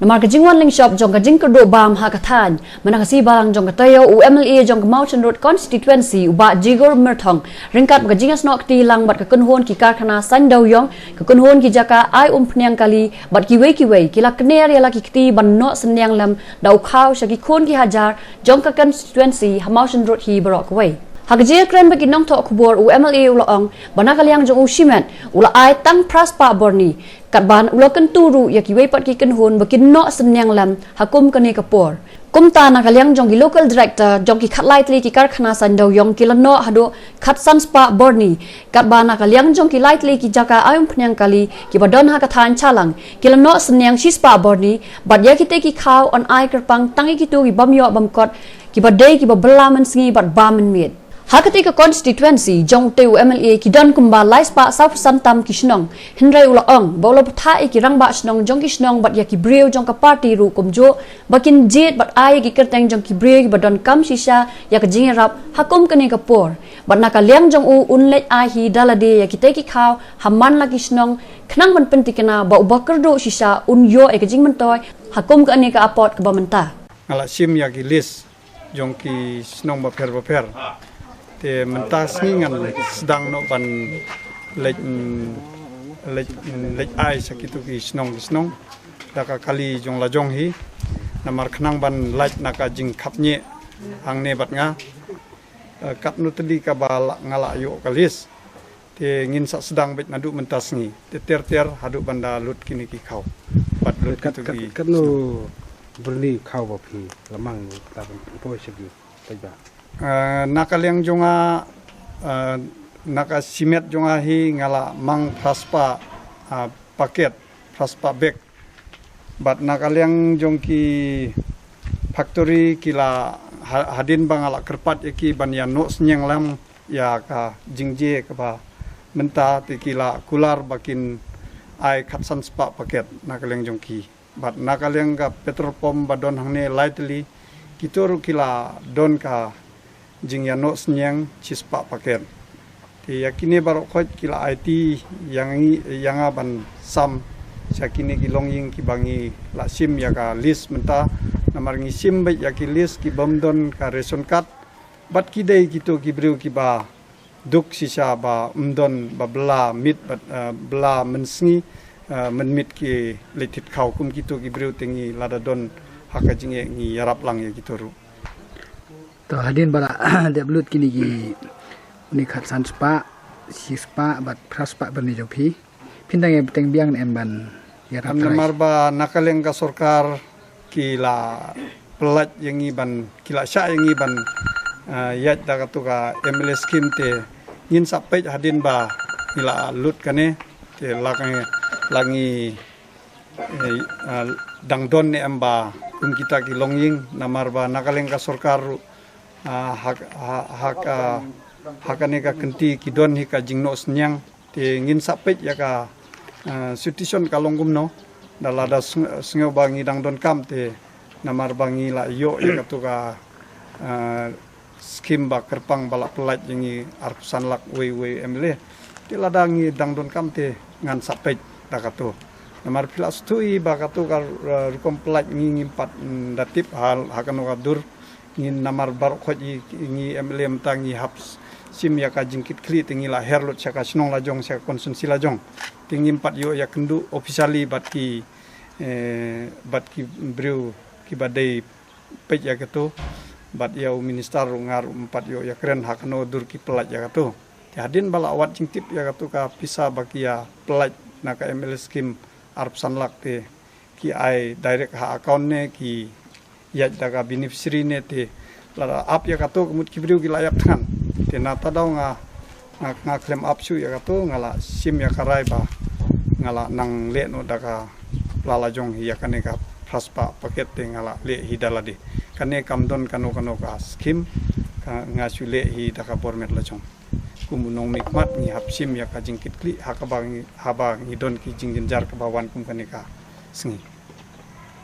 Namar ka jingwan ling shop jong ka jing kerdo bam ha kathan mana kasi barang jong ka tayo u MLA jong ka Mawchynrut constituency u ba jigor merthong ringkat ka jingas nok ti lang bat ka kunhon ki karkhana sandau yong ka kunhon ki jaka ai pnyang kali bat ki wei kila kner ya laki kti ban no senyang lam dau Khaw shaki khon ki hajar jong ka constituency ha Mawchynrut hi barok wei Hagajir kren bagi nong tok kubur u MLA ulang banakaliang jong u shimet ula ai tang praspa borni kat ban ulo kan turu ya ki wepat ki kan hun bakin no senyang lam hakum kane kapor kum ta nakaliang jong ki local director jong ki khatlai tli ki karkhana sandau yong ki lano hado khat sanspa borni kat ban nakaliang jong ki lightly ki jaka ayum pnyang kali ki badon ha kathan chalang ki lano senyang shispa borni bat ya ki te ki Khaw on ai kerpang tangi ki tu ki bamyo bamkot ki badai ki bablaman singi bat bamen mit Hakati ka constituency jong teu MLA ki don kumba lais pa South Santam Kishnong Hindrai ulaong bolo pathai ki rangba snong jong Kishnong bat ya ki breu jong ka party ru kumjo bakin jet bat ai ki kerteng jong ki breu ki badon kam shisha ya ka jingerap hakum kani kapor bat nakaliang jong u unlet ai hi dalade ya ki te ki Khaw haman la Kishnong khnang ban pentikena ba ubakerdo shisha unyo e ka jingmentoy hakum kani ka apot ka bamenta ngala sim ya ki list jong ki snong ba per te mentas ngan sedang no ban lek ai sakitu ki snong daka kali jong la jong hi namar khnang ban lek naka jing khapnye hangne bat nga kap nu tedi ka ba ngala yo kalis te ngin sak sedang bet nadu mentas ngi te ter hadu banda lut kini ki Khaw bat lut kat nu berli Khaw ba phi lamang ta poi segi tajba nakaliang jonga naka simet jonga hi ngala mang praspa paket praspa bag bat nakaliang jongki factory kila hadin bangala kerpat eki ban ya no senyang lam ya ka jingje ka ba menta ti kila kular bakin ai khatsan spa paket nakaliang jongki bat nakaliang ka petrol pom badon hangne lightly kitor kila don ka jing ya no senyang cispa paket ti yakini barok khot kila IT yang ban sam sakini ki longying ki bangi la sim ya ka list menta namar ngi sim ba ya ki list ki bomdon ka ration card bat ki dei kitu ki breu ki ba duk sisa ba ba bla mit bla mensngi menmit ki letit Khaw kum kitu ki breu tingi lada don haka jinge ngi yarap lang ya kitu to hadin bara de blut kini gi ni khat san spa si spa bat praspa berni jopi pindang e teng biang en ban ya rap namar ba nakaleng ka sarkar kila pelat yang ban kila sya yang ban yat da tu ka MLA scheme te ngin sapai hadin ba kila lut kane te langi dangdon ne amba kum kita ki longying namar ba nakaleng ka sarkar hakane ka kenti kidon hi ka jingno senyang te ngin sapet ya ka situation kalonggum no dalada sngo bangi dang don kam te namar bangi la yo ya ka tu ka skim ba kerpang balak pelat jingi arkusan lak we MLA te lada ngi dang don kam te ngan sapet da ka tu namar pilas tui ba ka tu ka rukom pelat ngi pat datip hal hakano ka dur ngin namar bar khoji ngi MLA mtangi haps sim ya ka jingkit kli tingi la herlot saka snong la jong saka konsumsi la jong tingi empat yo ya kendu officially bat ki breu ki badai pej ya ketu bat ya minister ngar empat yo ya keren hakno dur ki pelat ya ketu hadin bala awat jingtip ya ketu ka pisa baki ya pelat naka MLA scheme arp sanlak te ki ai direct ha account ne ki ya daga beneficiary ne te lara ap ya kato kemut kibriu ki layak than te nata daw nga claim up su ya kato ngala sim ya karai ba ngala nang le no daga lala jong hi ya kane ka praspa paket te ngala le hi daladi kane kamdon kano ka scheme ka ngasu le hi daga bormet la jong kumunong mikmat ngi hap sim ya ka jingkit kli hakabang haba ngi don ki jingjin jar ka bawan kum kane ka singi